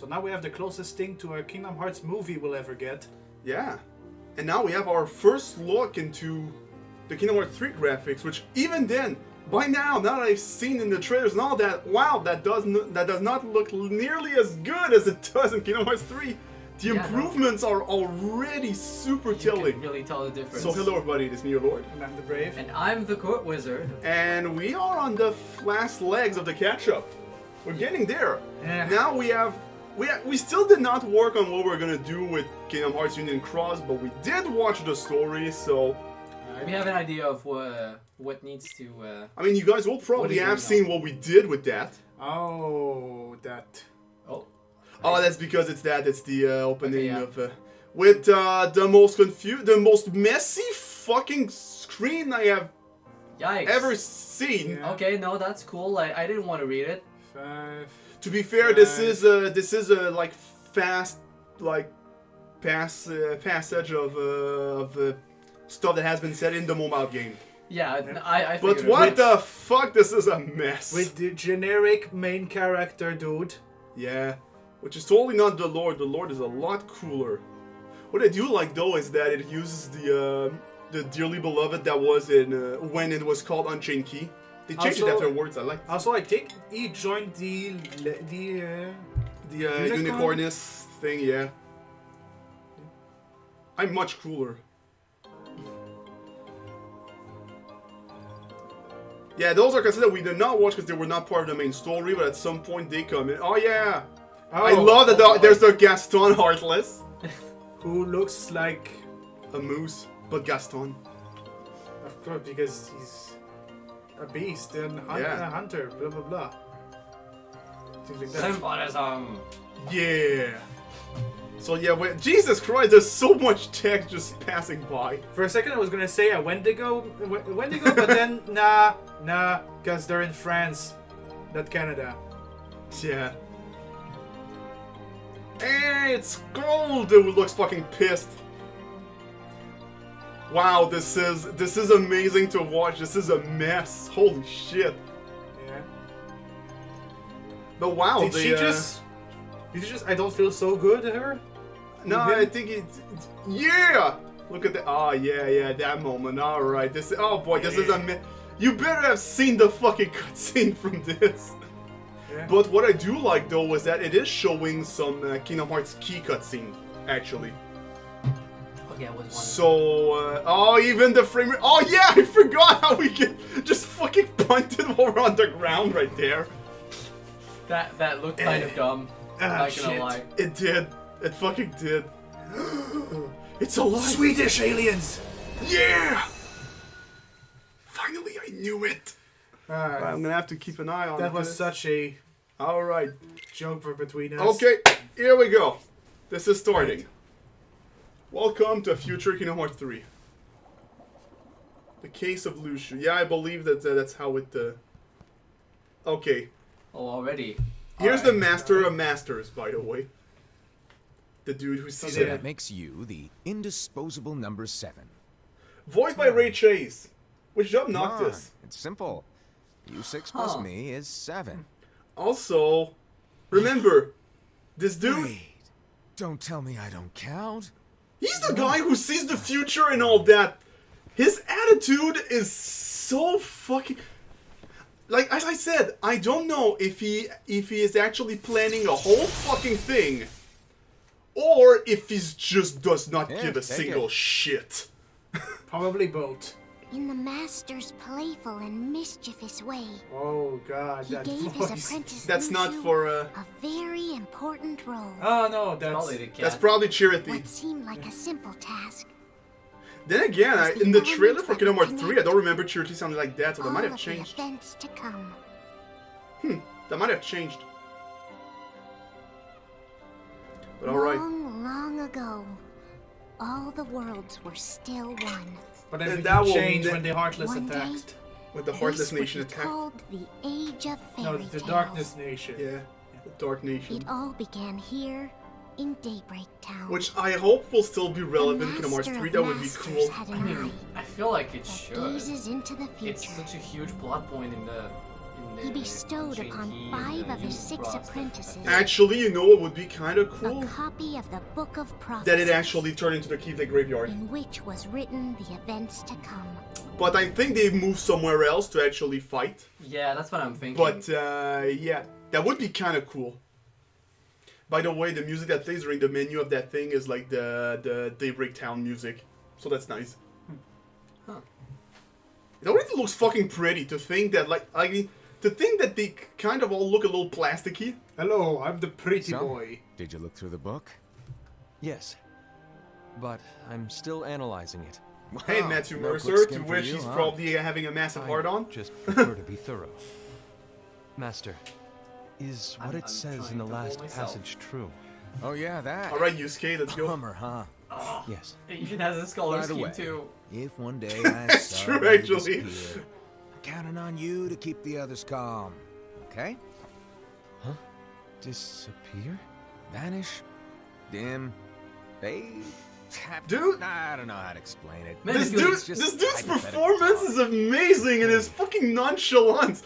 So now we have the closest thing to a Kingdom Hearts movie we'll ever get. Yeah. And now we have our first look into the Kingdom Hearts 3 graphics, which even then, by now that I've seen in the trailers and all that, wow, that does not look nearly as good as it does in Kingdom Hearts 3. The improvements are already super telling. You can really tell the difference. So hello everybody, it is me, your lord. And I'm the Brave. And I'm the court wizard. And we are on the last legs of the catch-up. We're getting there. Yeah. Now we still did not work on what we're gonna do with Kingdom Hearts Union Cross, but we did watch the story, so... We have an idea of what needs to... I mean, you guys will probably have seen what we did with that. Oh, that... Oh, that's because it's the opening of... with the most messy fucking screen I have ever seen. Yeah. Okay, no, that's cool. I didn't want to read it. 5... To be fair, this is a like fast passage of stuff that has been said in the mobile game. Yeah, I But figured what the fuck? This is a mess. With the generic main character dude. Yeah, which is totally not the Lord. The Lord is a lot cooler. What I do like though is that it uses the dearly beloved that was in when it was called Unchained Key. They changed it afterwards. I like. Also, I think he joined the unicornus thing. Yeah, I'm much cooler. Yeah, those are considered we did not watch because they were not part of the main story, but at some point they come in. Oh yeah, I love that. There's the Gaston Heartless, who looks like a moose, but Gaston. Of course, because he's a beast and a hunter, blah blah blah. Things like that. Symbolism. Yeah. So yeah, Jesus Christ, there's so much text just passing by. For a second I was gonna say a Wendigo, but then nah, because they're in France, not Canada. Yeah. Hey, it's gold! It looks fucking pissed. Wow, this is amazing to watch. This is a mess. Holy shit. Yeah. But wow, Did she just I don't feel so good at her? No, I think it's yeah! Look at that. Oh, yeah, that moment. Alright, this is a you better have seen the fucking cutscene from this. Yeah. But what I do like, though, is that it is showing some Kingdom Hearts key cutscene, actually. Okay, I was wondering. So, even the frame rate. Oh, yeah, I forgot how we get just fucking punted while we're on the ground right there. That looked kind of dumb. Not gonna lie. It did. It fucking did. It's alive! Swedish aliens! Yeah! Finally, I knew it! Alright. I'm gonna have to keep an eye on that was such a alright joke for between us. Okay, here we go. This is starting. Welcome to Future Kingdom Hearts 3. The Case of Lucio. Yeah, I believe that's how it... Okay. Oh, already. Here's the Master of Masters, by the way. The dude who sees it. That makes you the indisposable number 7. Voiced by Ray Chase. Which job knocked this? It's simple. You 6 plus me is 7. Also, remember, this dude... Wait, don't tell me I don't count. He's the guy who sees the future and all that. His attitude is so fucking... Like, as I said, I don't know if he is actually planning a whole fucking thing, or if he just does not give a single shit. Probably both. In the Master's playful and mischievous way. Oh God, that voice. He gave his apprentice That's not for a very important role. Oh no, that's probably Chirithy. What seemed like a simple task. Then again, in the trailer for Kingdom Hearts 3, I don't remember Chirithy sounding like that, so that might have changed. Events to come. That might have changed. But alright. Long ago, all the worlds were still one. But everything changed when the Heartless attacked. When the Heartless Nation attacked. Called the Age of Fairy the Darkness Nation. Yeah, the Dark Nation. It all began here in Daybreak Town. Which I hope will still be relevant in Kingdom Hearts 3. That would be cool. I mean, I feel like it should. Gazes into the future. It's such a huge plot point in the he bestowed upon 5 of his 6 apprentices Actually, you know what would be kind of a cool? copy of the Book of Prophecies, That it actually turned into the Keep Graveyard. in which was written the events to come. But I think they've moved somewhere else to actually fight. Yeah, that's what I'm thinking. But, yeah, that would be kind of cool. By the way, the music that plays during the menu of that thing is like the Daybreak Town music. So that's nice. Huh. It already looks fucking pretty to think that, to think that they kind of all look a little plasticky. Hello, I'm the pretty So, boy. did you look through the book? Yes, but I'm still analyzing it. Hey, Wow, Matthew no Mercer, quick skin to for which you, he's huh? probably having a massive heart on. Just prefer to be thorough. Master, is what I'm it says trying in the to hold last myself. passage true? Oh yeah, that. Alright, Yusuke, let's go. Bummer, huh? Yes. It even has a scholar By the scheme way, too. if one day I That's true, suddenly actually. disappear, I'm counting on you to keep the others calm. Okay? Huh? Disappear? Vanish, dim, fade. Dude. I don't know how to explain it. Man, This dude, dude, it's just this dude's hypothetical performance talk. is amazing and his fucking nonchalance.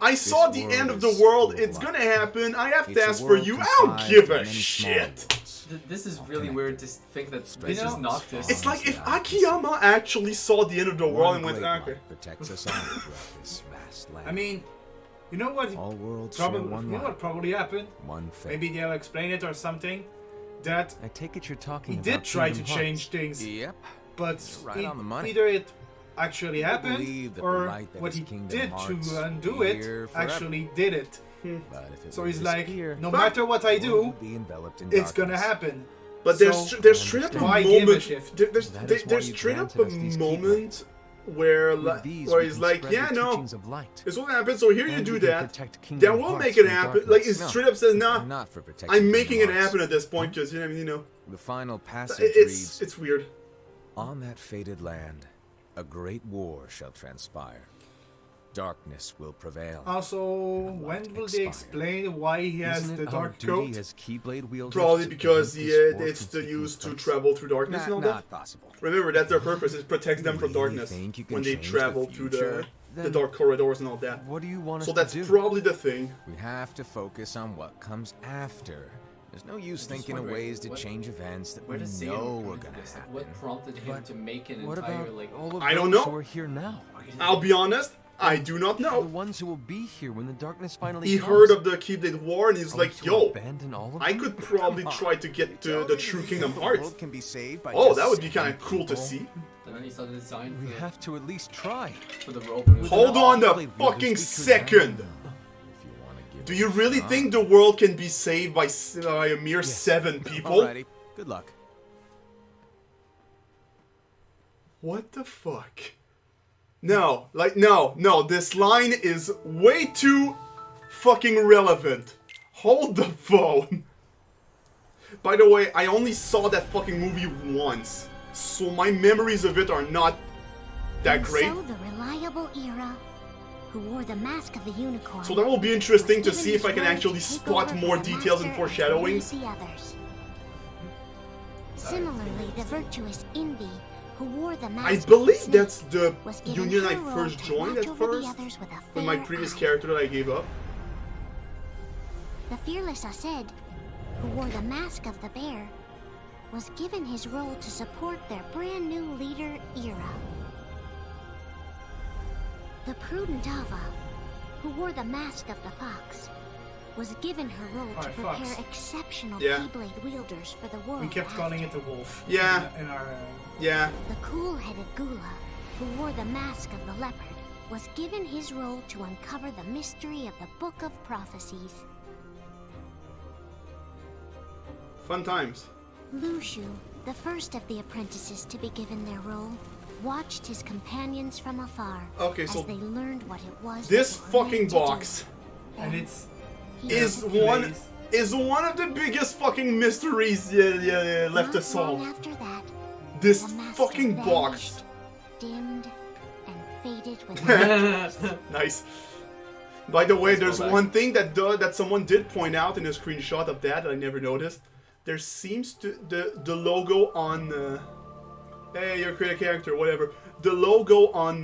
I saw the world end of is the world. full of It's life. gonna happen. I have It's a tasks for world you. I don't confined give to a many small shit. worlds. This is really weird to think that this You know, is not this. It's like if Akiyama actually saw the end of the world One and went, great okay. light protects us all throughout this vast land. I mean, you know what? all worlds share Probably, one you know light, what probably happened? one fate. Maybe they'll explain it or something. That I take it you're talking he about did try to Kingdom Hearts. change things, Yep. but You're right on the money. either it actually I happened believe that the or light that what is he Kingdom did Hearts to undo will be it here forever. actually did it. But if it So were he's to like, disappear, no matter what I the world do, would be enveloped in it's gonna darkness. happen. But So, there's straight up a why give a moment. shift? There's That is why there's you straight up a granted us these key moment where With these, where we he's can like, spread yeah, the no, teachings of light. this won't happen. So here you And do we can that. protect Kingdom Then we'll Hearts make it from happen. darkness. Like he No. straight up says, nah, I'm not for protecting I'm making it Kingdom Hearts. happen at this point because you know The final passage it's reads, weird. on that fated land, a great war shall transpire. Darkness will prevail. Also, when will they Expire. explain why he has Isn't the it our dark duty coat? as Keyblade wielders Probably to because prevent this war it's from the taking use to place? travel through darkness and all that. Not possible. Remember, that's their purpose. It protects them from Really darkness think you can when they change the travel through future? the Then dark corridors and all that. What do you want us So to that's do? probably the thing. We have to focus on what comes after. There's no use just thinking of wondering, ways to what- change events that Where we does Sam know come are into gonna this? happen. What prompted him But to make an What entire about like? all of I don't those know. who are here now? I'll be honest, I do not The know. ones who will be here when the darkness finally He comes. heard of the Keyblade War and he's Are we like, to yo, abandon all of I them? could probably Come on. try to get to the true Kingdom The Hearts. world can be saved by Oh, just that would be saving kind of cool to people. see. And then he saw the design We have to at least try. for the rope. And it was Hold like, on Keyblade a wielders, fucking we could- second. If you wanna give Do it you a really shot. think the world can be saved by a mere 7 people? Alrighty, good luck. What the fuck? No, no, this line is way too fucking relevant. Hold the phone. By the way, I only saw that fucking movie once, so my memories of it are not that And great. so the reliable Era, who wore the mask of the unicorn, So that will be interesting to was see given if I can his actually word to take spot over more for the details and master lead foreshadowings. the others. Similarly, the virtuous Envy, who wore the mask I of the believe smith, that's the was given union I her role first to joined watch at over the first, others with a with my fair previous eye. character that I gave up. The fearless Aced, who wore the mask of the bear, was given his role to support their brand new leader, Era. The prudent Ava, who wore the mask of the fox, was given her role to Alright, prepare fox. exceptional Yeah. Keyblade wielders for the world We kept after. calling it the wolf. Yeah. In our. Yeah, The cool-headed Gula, who wore the mask of the leopard, was given his role to uncover the mystery of the Book of Prophecies. fun times. Lushu, the first of the apprentices to be given their role, watched his companions from afar Okay, as so they learned what it was this that they were fucking meant to do. box And it's. He is disappeared. one of the biggest fucking mysteries left to Not solve. long after that, This the master fucking vanished, box. dimmed, and faded with Nice. By the way, Let's go there's back. one thing that someone did point out in a screenshot of that I never noticed. There seems to the logo on. Hey, you're create a character, whatever. The logo on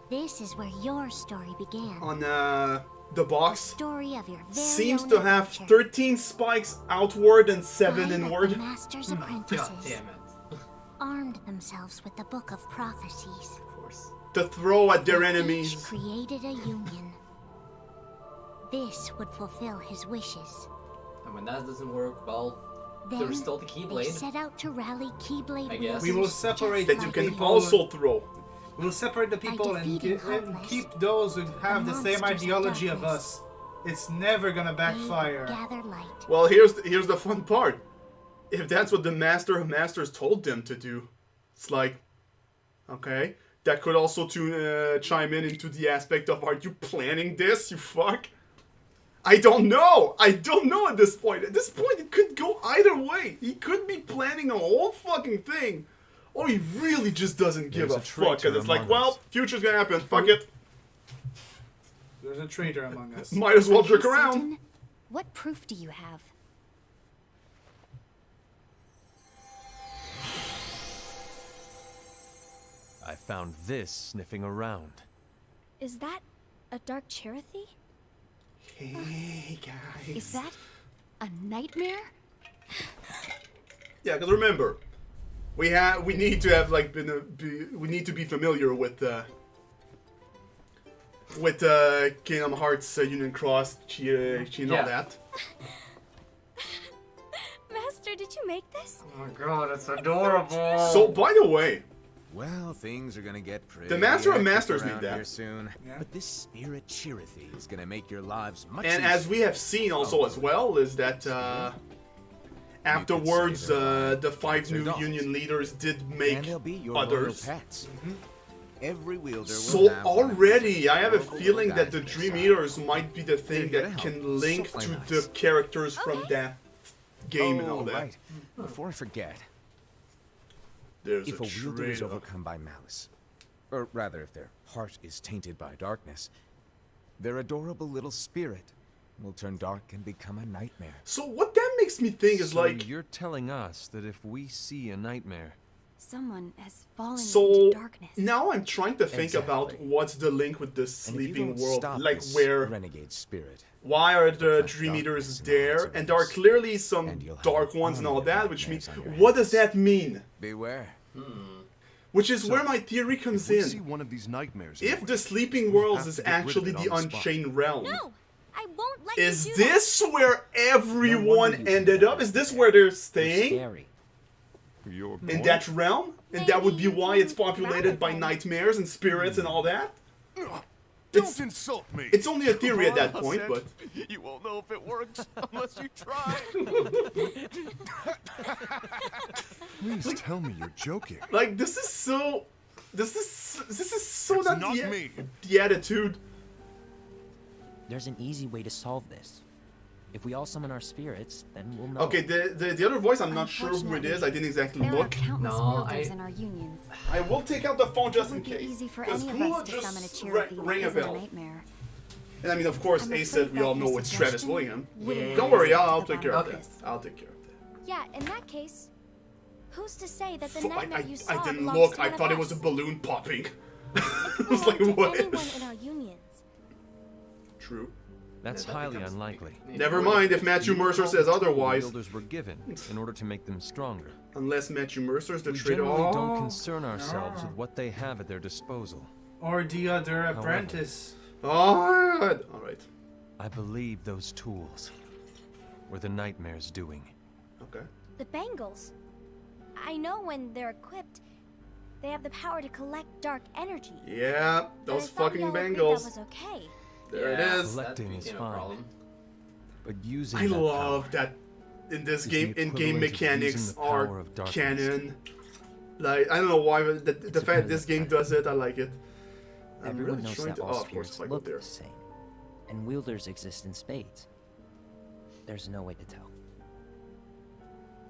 This is where your story began. On the box, Story of your very seems own to have adventure. 13 spikes outward and 7 Five of inward. the master's God apprentices damn it. armed themselves with the Book of Prophecies. Of course. To throw at their Each enemies. created a union. This would fulfill his wishes. And when that doesn't work, well, Then there's still the they Keyblade. set out to rally Keyblade I guess. We will wielders separate just That you like can them. also throw. We'll separate the people and, defeating and Heartless, keep those who have the same monsters of ideology of darkness. us. It's never gonna They backfire. gather light. Well, here's the fun part. If that's what the Master of Masters told them to do, it's like, okay, that could also chime into the aspect of, are you planning this, you fuck? I don't know. I don't know at this point. At this point, it could go either way. He could be planning a whole fucking thing, or he really just doesn't give There's a a fuck. traitor Because it's like, among well, us. future's gonna happen. Fuck it. There's a traitor among us. Might as well Are you jerk around. certain? What proof do you have? I found this sniffing around. Is that a dark Cherokee? Hey guys. Is that a nightmare? Yeah, because remember, we need to have like we need to be familiar with Kingdom Hearts Union Cross, Chi and all Yeah. that. Master, did you make this? Oh my god, it's adorable. So, by the way, Well, things are gonna get pretty. The Master of hectic Masters around need that. here soon. Yeah. But this spirit Chirithy is gonna make your lives much and easier. as we have seen also as well, is that afterwards say they're the 5 new dogs. Union leaders did and make they'll be your others. loyal pets. Every wielder will So have one of already, these I have a local feeling guys that the on their Dream side. Eaters might be the thing They're that gonna can help. link So to nice. the characters from that game and Oh, all that. right. Before I forget, There's if a a wielder is traitor. overcome by malice, or rather if their heart is tainted by darkness, their adorable little spirit will turn dark and become a nightmare. So what that makes me think is So like, you're telling us that if we see a nightmare, Someone has fallen so into darkness. now I'm trying to think about Exactly. what's the link with the And if you sleeping don't world, stop like this where, renegade spirit, why are the Reflect Dream Eaters darkness in there, the and there are hearts of clearly some and you'll have dark an ones and all army of that, which means, nightmares on your what does hands. that mean? beware. Which is where my theory comes If we see in. one of these nightmares, If anyway, the sleeping we'll worlds have is to get rid of actually it the on the spot. Unchained Realm, No, I won't let is you do this where everyone wonder you ended can up? Is this where they're staying? Scary. Your In point? that realm? And that would be Maybe why you it's can populated by grab it. nightmares and spirits and all that? Don't It's- insult me. It's only a theory at that Come on, point, Hassan. but You won't know if it works unless you try. Please tell me you're joking. like this is so so It's not, not the, me. the attitude. There's an easy way to solve this. If we all summon our spirits, then we'll know. Okay, the other voice I'm not sure who it is. I didn't exactly There are look. countless No, wielders I- in our unions. I will take out the phone just It in would be case. easy for Because any of who us would to summon a just Cherokee ring a that isn't bell? nightmare. And I mean, of course, I'm Ace afraid said we that all know your it's Travis suggestion William. wouldn't Don't be worry, I'll accepted take care of Okay. that. I'll take care of that. Yeah, in that case, who's to say that the Fu- nightmare you saw I didn't belongs look. to I one thought of it was a us? balloon popping. I It was like, belonged to what? anyone in our unions. True. that's Yeah, that highly becomes- unlikely. Never mind if Matthew You Mercer recall says the tools otherwise. Wielders were given in order to make them stronger. Unless Matthew Mercer's the We traitor. generally don't Oh. concern ourselves with what they have at their disposal. Or the other However. apprentice. All right. I believe those tools were the nightmare's doing. Okay. The bangles. I know when they're equipped, they have the power to collect dark energy. Yeah, But those I thought we fucking all agreed bangles. That was okay. There it Yeah, is. Collecting that is became a fine. problem. But using I that love power that in this is game, the in-game equivalent of mechanics using the power are of darkness. canon. Like, I don't know why, but the It's a fact bit this of game does it, I like it. I'm Everyone really knows trying that to. all Oh, of course, spirits if I go look there. the same, and wielders exist in spades. There's no way to tell.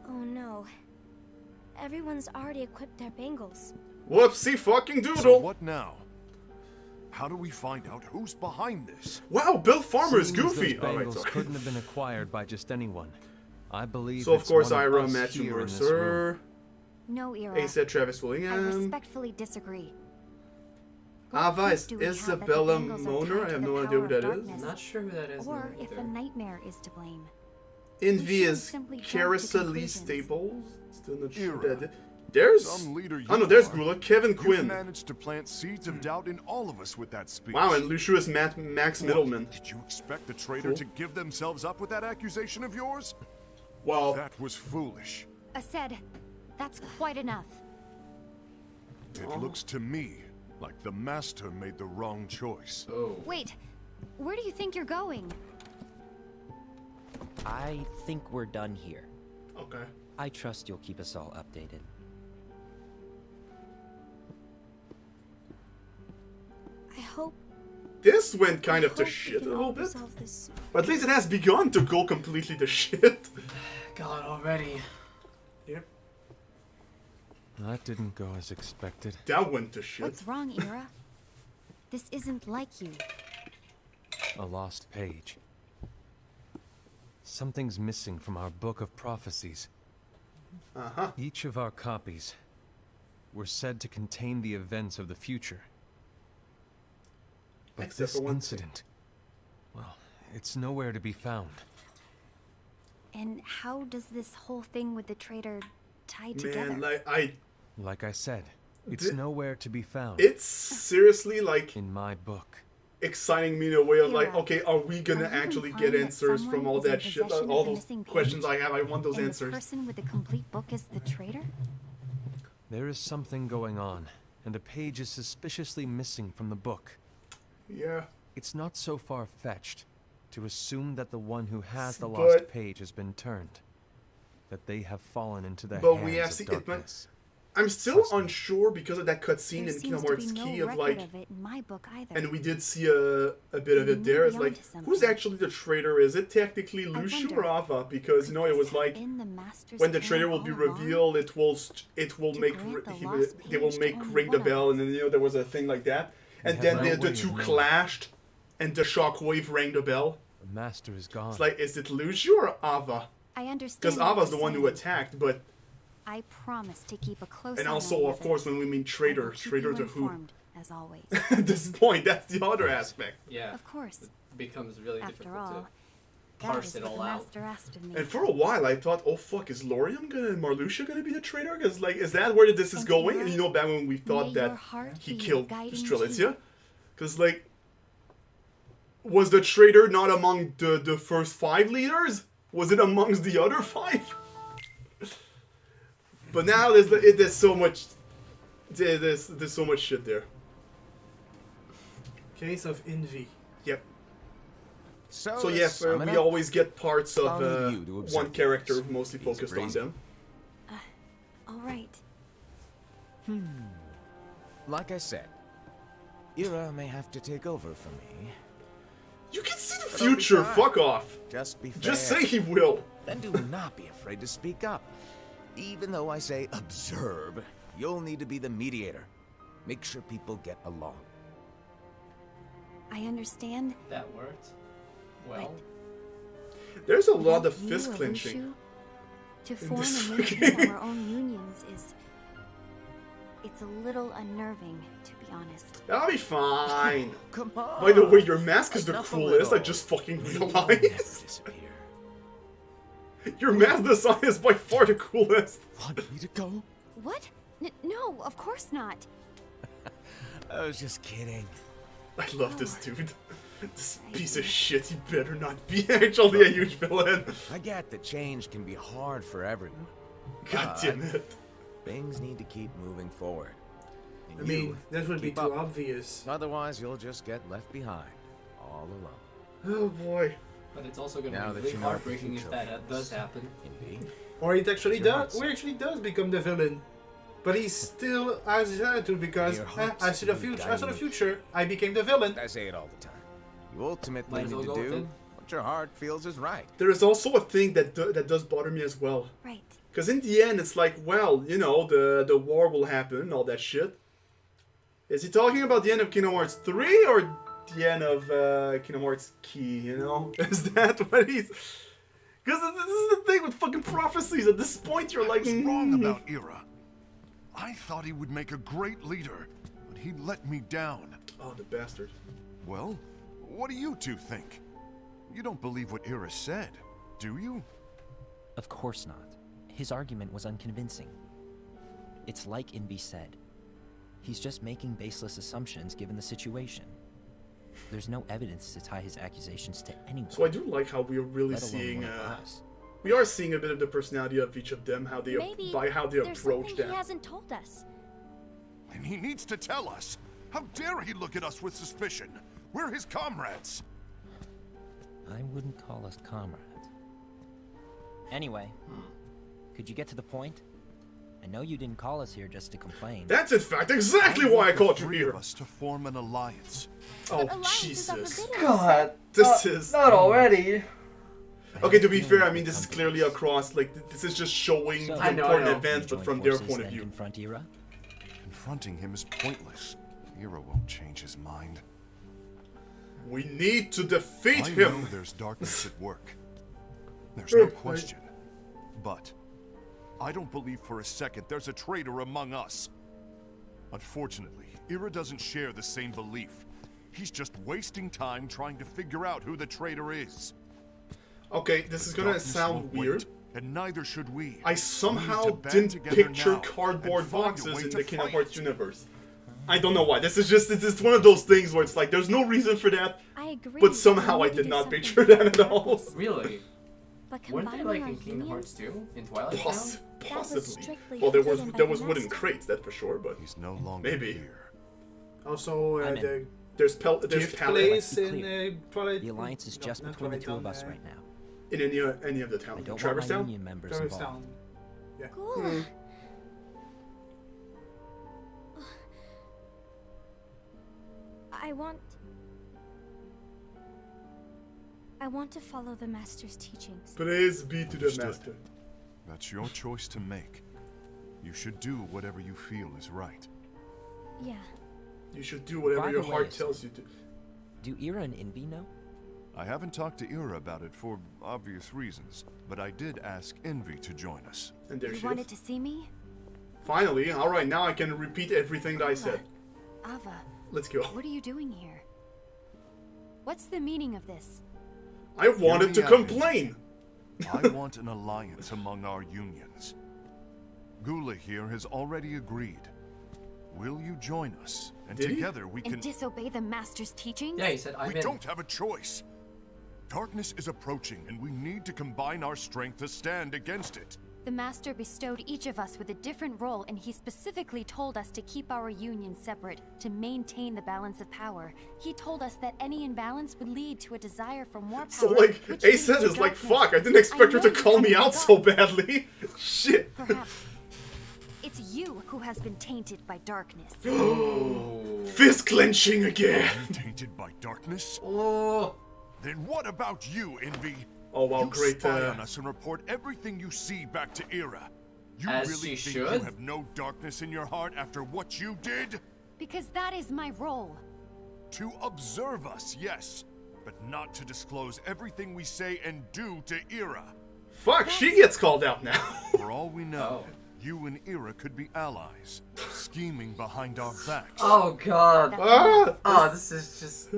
Oh no. Everyone's already equipped their bangles. Whoopsie fucking doodle! So what now? How do we find out who's behind this? Wow, Bill Farmer is Seeing as goofy! Those Alright, bangles sorry. couldn't have been acquired by just anyone. I believe So, of it's course, one Ira, us Matthew here in this room. Mercer. No, Ira. Ace said Travis I William. respectfully disagree. Ava proof is do we have that the Isabella Bengals are Moner. tied I have to no the idea power who that of is. darkness? Not sure who that is. Or if either. a nightmare is to blame. Envy shouldn't is simply jump to Carissa Lee conclusions. Staples. Still not sure. Era. There's. Some leader you Oh no, there's are. Gula. Kevin You Quinn. managed to plant seeds of doubt in all of us with that speech. Wow, and Lucio is Max Middleman. Did you expect the traitor Cool. to give themselves up with that accusation of yours? Well, That was foolish. Said, that's quite enough. It looks to me like the Master made the wrong choice. Oh. Wait, where do you think you're going? I think we're done here. okay. I trust you'll keep us all updated. I hope. This went kind of to hope we shit a can little all bit. resolve this. But at least it has begun to go completely to shit. God, already. Yep. That didn't go as expected. That went to shit. What's wrong, Ira? This isn't like you. A lost page. Something's missing from our book of prophecies. Uh-huh. Each of our copies were said to contain the events of the future. But Except this for one thing. incident, well, it's nowhere to be found. And how does this whole thing with the traitor tie together? Man, Like I said, it's Th- nowhere to be found it's seriously like in my book. exciting me in a way of like, Ira, okay, are we gonna are you actually implying get that answers from someone all is in that shit, possession of all the those missing page? questions I have? I want those And answers. the person with the complete book is the traitor? There is something going on, and a page is suspiciously missing from the book. Yeah. It's not so far-fetched to assume that the one who has the But- lost page has been turned. That they have fallen into the But hands we have of seen it, but darkness. I'm still Trust me. unsure because of that cutscene There in seems Kingdom to be Hearts no Key of record like, of it in my book either. and we did see a bit of We it may there. be It's like, onto who's something. actually the traitor? Is it technically I Lucio wonder, or Ava? Because you know it was like in the Master's when the plan traitor will be all along? revealed, it will To make grant the he lost they will page to make only ring the one of bell, and us. then you know there was a thing like that, and have then no the way two of knowing. clashed, and the shockwave rang the bell. The master is gone. It's like, is it Lucio or Ava? I understand. Because what Ava's you're the one who saying. attacked, but I promise to keep a close and eye on also the of course when we mean evidence. I traitor, will keep traitor you to who? informed, as always. At this point, that's the other aspect. Yeah. Of course. It becomes really After difficult all, to that parse is it what all the out. Master asked of me. And for a while, I thought, oh fuck, is Lorium gonna and Marluxia gonna be the traitor? Because like, is that where this is And going? Ira, And you know, back when we may thought your that heart he be killed guiding Strelitzia, key. because like, was the traitor not among the first 5 leaders? Was it amongst the other 5? But now there's so much, there's so much shit there. Case of envy. Yep. So to yes, sum it we up, always get parts of I'll leave you to observe one character, things. mostly He's focused on crazy. them. All right. Like I said, Ira may have to take over for me. You can see the But I'll be future. fine. Fuck off. Just be fair. Just say he will. Then do not be afraid to speak up. Even though I say observe, you'll need to be the mediator. Make sure people get along. I understand. That worked. Well, There's a lot Without of you fist or clinching. Lucio, to form this a nation fucking- of our own unions is... It's a little unnerving, to be honest. That'll be fine. Come on. By the way, your mask is the Enough a coolest. I little. just fucking You'll never realized. disappear. Your mask design is by far the coolest. Want me to go? What? No, of course not. I was just kidding. I love this dude. This piece of shit, he better not be actually a huge villain. I get that change can be hard for everyone. God damn it. Things need to keep moving forward. And I mean, you that would be keep too up. obvious. Otherwise, you'll just get left behind, all alone. Oh boy. but it's also going Now to that be you really know what the heartbreaking if future that holds. does happen. Indeed. Or it actually Your heart does. Or set. actually does become the villain. But he still has his attitude because Your heart I see the set will future. I saw the guide you. future. I became the villain. I say it all the time. You ultimately Might as need well to go with do it. what your heart feels is right. There is also a thing that that does bother me as well. Right. Because in the end, it's like, well, you know, the war will happen and all that shit. Is he talking about the end of Kingdom Hearts 3 or the end of Kingdom Hearts Key, you know? Is that what he's... Because this is the thing with fucking prophecies. At this point, you're I like... was wrong about Ira. I thought he would make a great leader, but but he let me down. Oh, the bastard. Well, what do you two think? You don't believe what Ira said, do you? Of course not. His argument was unconvincing. It's like Invi said. He's just making baseless assumptions given the situation. There's no evidence to tie his accusations to anyone. So I do like how we are really let alone seeing, one of us. we are seeing a bit of the personality of each of them, how they Maybe by how they there's approach something that. he hasn't told us. And he needs to tell us. How dare he look at us with suspicion? We're his comrades. I wouldn't call us comrades. Anyway, could you get to the point? I know you didn't call us here just to complain. That's in fact exactly why I called you Three here. of us to form an alliance. Oh Alliances are Jesus! forbidden. God. This is Not already. okay. To be fair, I mean this is clearly across. Like this is just showing So- the I know, important I know. events, but Join from their forces, point of then view. confront Ira? Confronting him is pointless. Ira won't change his mind. We need to defeat I him. know there's darkness at work. There's no question. But I don't believe for a second there's a traitor among us. Unfortunately, Ira doesn't share the same belief. He's just wasting time trying to figure out who the traitor is. Okay, this is gonna Darkness sound won't weird. wait, and neither should we. I We somehow need to band didn't together picture now cardboard and find a boxes way in to the Kingdom fight. Hearts universe. I don't know why. This is just one of those things where it's like there's no reason for that, I agree. but somehow I we did needed not something picture that at beyond all. darkness. Really? But Weren't they combining like our in Kingdom Hearts unions, 2? In Twilight Town? Possibly. strictly Well, there forbidden by was the wooden master. crates, that's for sure. But He's no longer Maybe. here. Also, I'm in. there's gift palette place Let's be in Twilight. The alliance is no, just not between the Twilight two of Town, us right now. in any of the I towns. don't want Traverse my Town. union members Traverse involved. Town. Yeah. Cool. I want to follow the master's teachings. Praise be to the Understood. master. That's your choice to make. You should do whatever you feel is right. Yeah. You should do whatever By your the way, heart tells you to. Do Ira and Invi know? I haven't talked to Ira about it for obvious reasons, but I did ask Envy to join us. And there You she wanted is. to see me? Finally, all right. Now I can repeat everything that I said. Ava, Let's go. what are you doing here? What's the meaning of this? I wanted to Hear me out, complain. I want an alliance among our unions. Gula here has already agreed. Will you join us? And Did he? together we can... And disobey the master's teachings? Yeah, he said, I'm We in. don't have a choice. Darkness is approaching, and we need to combine our strength to stand against it. The master bestowed each of us with a different role, and he specifically told us to keep our union separate, to maintain the balance of power. He told us that any imbalance would lead to a desire for more power. So like, which Ace leads to is like, darkness. fuck, I didn't expect her know to you call me haven't out so forgotten. badly. Shit. Perhaps it's you who has been tainted by darkness. Fist clenching again. You tainted by darkness? Oh, Then what about you, Envy? Oh wow, You great. spy on us and report everything you see back to Ira. You As really she think you should. have no darkness in your heart after what you did? Because that is my role. To observe us, yes, but not to disclose everything we say and do to Ira. Fuck, she gets called out now. For all we know, Oh. you and Ira could be allies, scheming behind our backs. oh God. Ah, This is just.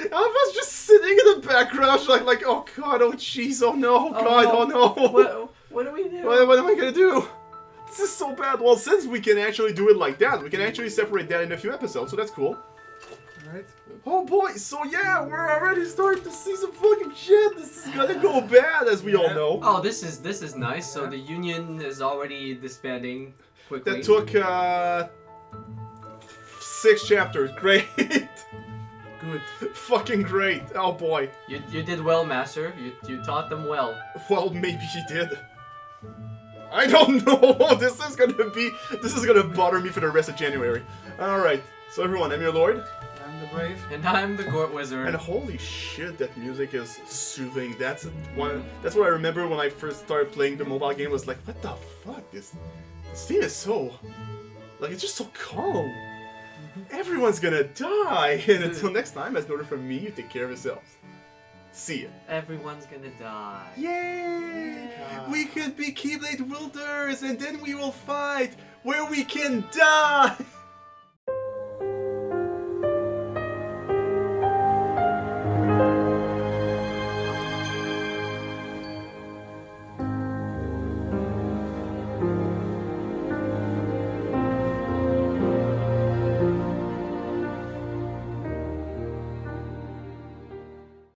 I was just sitting in the background, like, oh god, oh jeez, oh no, oh god, oh no. What do we do? What am I gonna do? This is so bad. Well, since we can actually do it like that, we can actually separate that in a few episodes, so that's cool. Alright. Oh boy, so yeah, we're already starting to see some fucking shit. This is gonna go bad, as we all know. Oh, this is nice. So the union is already disbanding quickly. That took 6 chapters. Great. Good. Fucking great. Oh boy. You did well, Master. You taught them well. Well, maybe he did. I don't know. This is gonna bother me for the rest of January. All right. So everyone, I'm your lord. I'm the brave. And I'm the court wizard. And holy shit, that music is soothing. That's what I remember when I first started playing the mobile game. Was like, what the fuck? This theme is so, like, it's just so calm. Everyone's gonna die. And until next time, as noted from me, you take care of yourselves. See ya. Everyone's gonna die. Yay! We could be Keyblade wielders, and then we will fight where we can die.